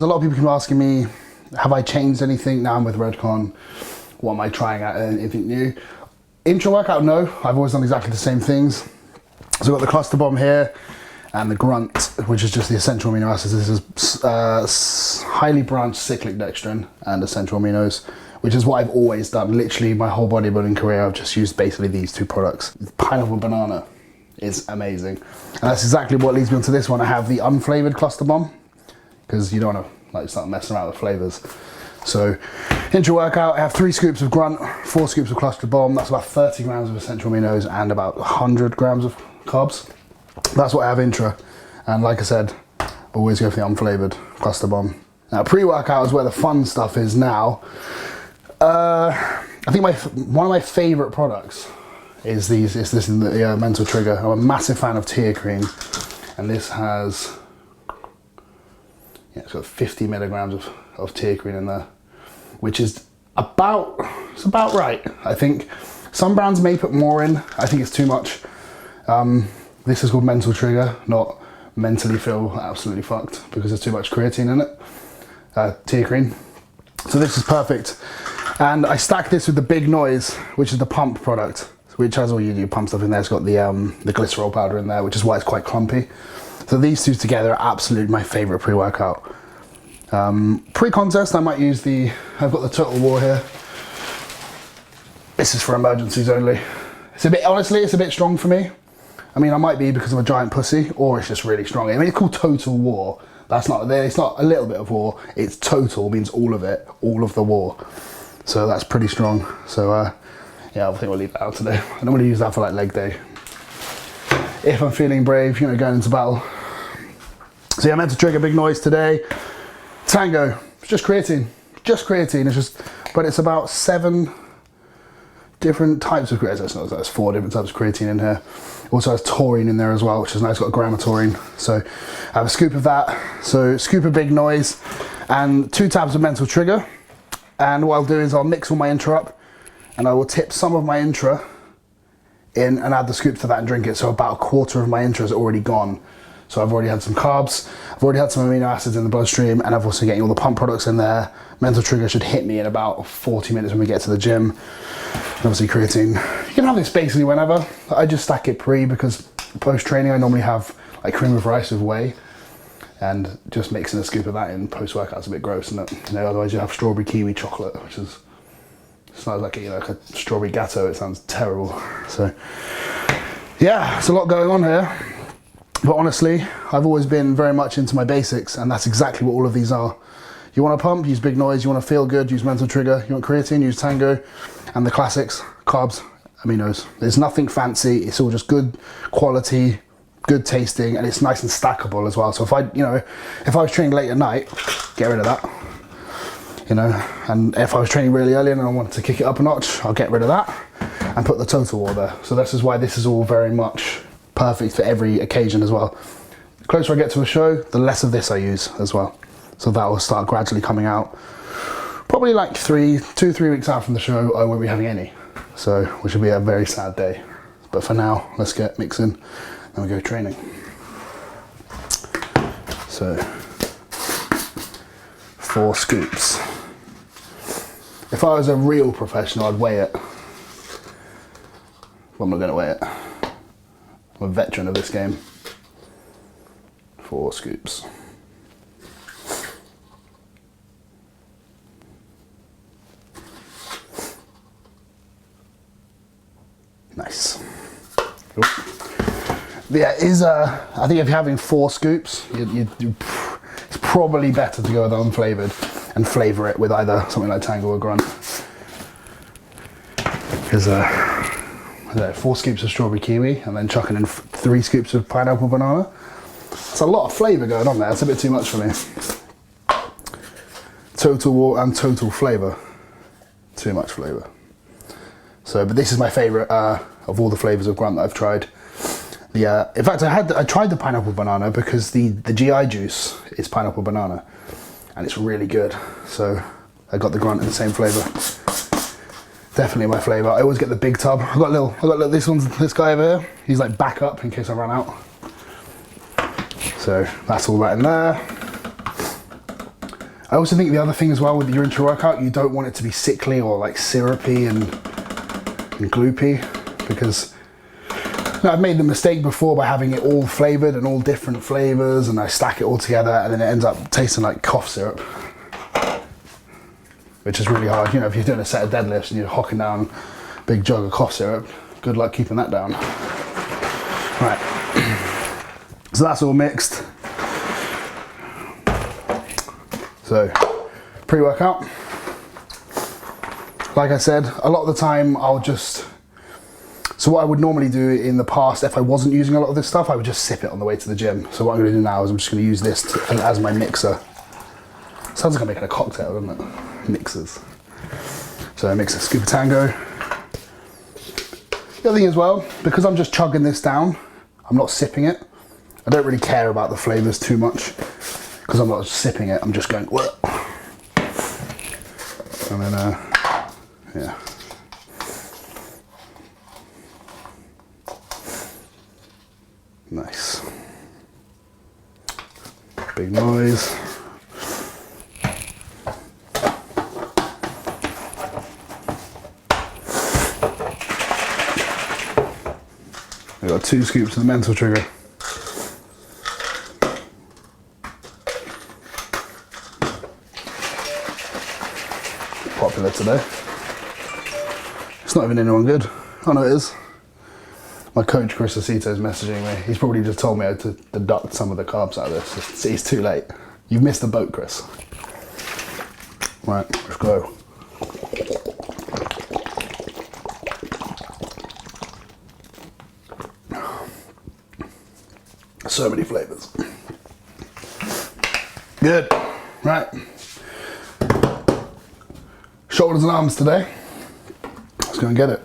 A lot of people keep asking me, have I changed anything? Now I'm with Redcon. What am I trying out? Anything new? Intra Workout, no. I've always done exactly the same things. So I've got the cluster bomb here and the grunt, which is just the essential amino acids. This is highly branched cyclic dextrin and essential aminos, which is what I've always done. Literally my whole bodybuilding career, I've just used basically these two products. Pineapple banana is amazing. And that's exactly what leads me onto this one. I have the unflavored cluster bomb, because you don't want to like start messing around with flavors. So Intra Workout, I have 3 scoops of grunt, 4 scoops of cluster bomb. That's about 30 grams of essential aminos and about 100 grams of carbs. That's what I have Intra. And like I said, always go for the unflavored cluster bomb. Now pre-workout is where the fun stuff is now. I think one of my favorite products is this in the Mental Trigger. I'm a massive fan of TEACRINE, and this has, yeah, it's got 50 milligrams of TEACRINE in there, which is about right. I think some brands may put more in. I think it's too much. This is called Mental Trigger, not mentally feel absolutely fucked, because there's too much creatine in it, TEACRINE. So this is perfect. And I stack this with the Big Noise, which is the pump product, which has all your pump stuff in there. It's got the glycerol powder in there, which is why it's quite clumpy. So these two together are absolutely my favorite pre-workout. Pre-contest, I might use I've got the Total War here. This is for emergencies only. Honestly, it's a bit strong for me. I mean, I might be because I'm a giant pussy, or it's just really strong. I mean, it's called Total War. It's not a little bit of war. It's total, means all of it, all of the war. So that's pretty strong. So yeah, I think we'll leave that out today. I don't want to use that for like leg day. If I'm feeling brave, you know, going into battle. So yeah, I meant to trigger Big Noise today. Tango, it's just creatine. Just creatine. It's just, but it's about 7 different types of creatine. There's 4 different types of creatine in here. Also has taurine in there as well, which is nice. It's got a gram of taurine. So I have a scoop of that. So scoop of Big Noise and 2 tabs of Mental Trigger. And what I'll do is I'll mix all my Intra up, and I will tip some of my Intra in and add the scoop to that and drink it. So about a quarter of my Intra is already gone. So I've already had some carbs, I've already had some amino acids in the bloodstream, and I've also getting all the pump products in there. Mental Trigger should hit me in about 40 minutes when we get to the gym. And obviously creatine. You can have this basically whenever. I just stack it pre, because post-training I normally have like cream of rice with whey, and just mixing a scoop of that in post-workout's a bit gross, isn't it? You know, otherwise you have strawberry kiwi chocolate, which is, smells like like a strawberry gatto. It sounds terrible. So yeah, it's a lot going on here. But honestly, I've always been very much into my basics, and that's exactly what all of these are. You want to pump, use Big Noise. You want to feel good, use Mental Trigger. You want creatine, use Tango. And the classics, carbs, aminos. There's nothing fancy. It's all just good quality, good tasting, and it's nice and stackable as well. So if I was training late at night, get rid of that. You know, and if I was training really early and I wanted to kick it up a notch, I'll get rid of that and put the Total War there. So this is why this is all very much perfect for every occasion as well. The closer I get to a show, the less of this I use as well. So that will start gradually coming out. Probably like 2-3 weeks out from the show, I won't be having any. So, which will be a very sad day. But for now, let's get mixing, then we go training. So, 4 scoops. If I was a real professional, I'd weigh it. But I'm not gonna weigh it. I'm a veteran of this game. 4 scoops. Nice. Cool. Yeah, I think if you're having 4 scoops, it's probably better to go with unflavored and flavour it with either something like Tango or Grunt. Because 4 scoops of strawberry kiwi and then chucking in 3 scoops of pineapple banana. It's a lot of flavour going on there. It's a bit too much for me. Total War and Total Flavour. Too much flavour. So, but this is my favourite of all the flavours of Grunt that I've tried. In fact, I tried the pineapple banana because the GI juice is pineapple banana, and it's really good. So I got the Grunt in the same flavour. Definitely my flavour. I always get the big tub. I got this guy over here. He's like back up in case I run out. So that's all that in there. I also think the other thing as well with your Intra Workout, you don't want it to be sickly or like syrupy and gloopy, because I've made the mistake before by having it all flavored and all different flavors, and I stack it all together and then it ends up tasting like cough syrup, which is really hard. You know, if you're doing a set of deadlifts and you're hocking down a big jug of cough syrup, good luck keeping that down. Right, so that's all mixed. So, pre-workout. Like I said, a lot of the time I'll just, so what I would normally do in the past, if I wasn't using a lot of this stuff, I would just sip it on the way to the gym. So what I'm gonna do now is I'm just gonna use this as my mixer. Sounds like I'm making a cocktail, doesn't it? Mixers. So I mix a scoop of Tango. The other thing as well, because I'm just chugging this down, I'm not sipping it. I don't really care about the flavors too much because I'm not sipping it, I'm just going, what? And then, yeah. Nice. Big noise. We got 2 scoops of the mental trigger. Popular today. It's not even anyone good. Oh no, it is. My coach Chris Acito is messaging me. He's probably just told me to deduct some of the carbs out of this. It's too late. You've missed the boat, Chris. Right, let's go. So many flavors. Good. Right. Shoulders and arms today. Let's go and get it.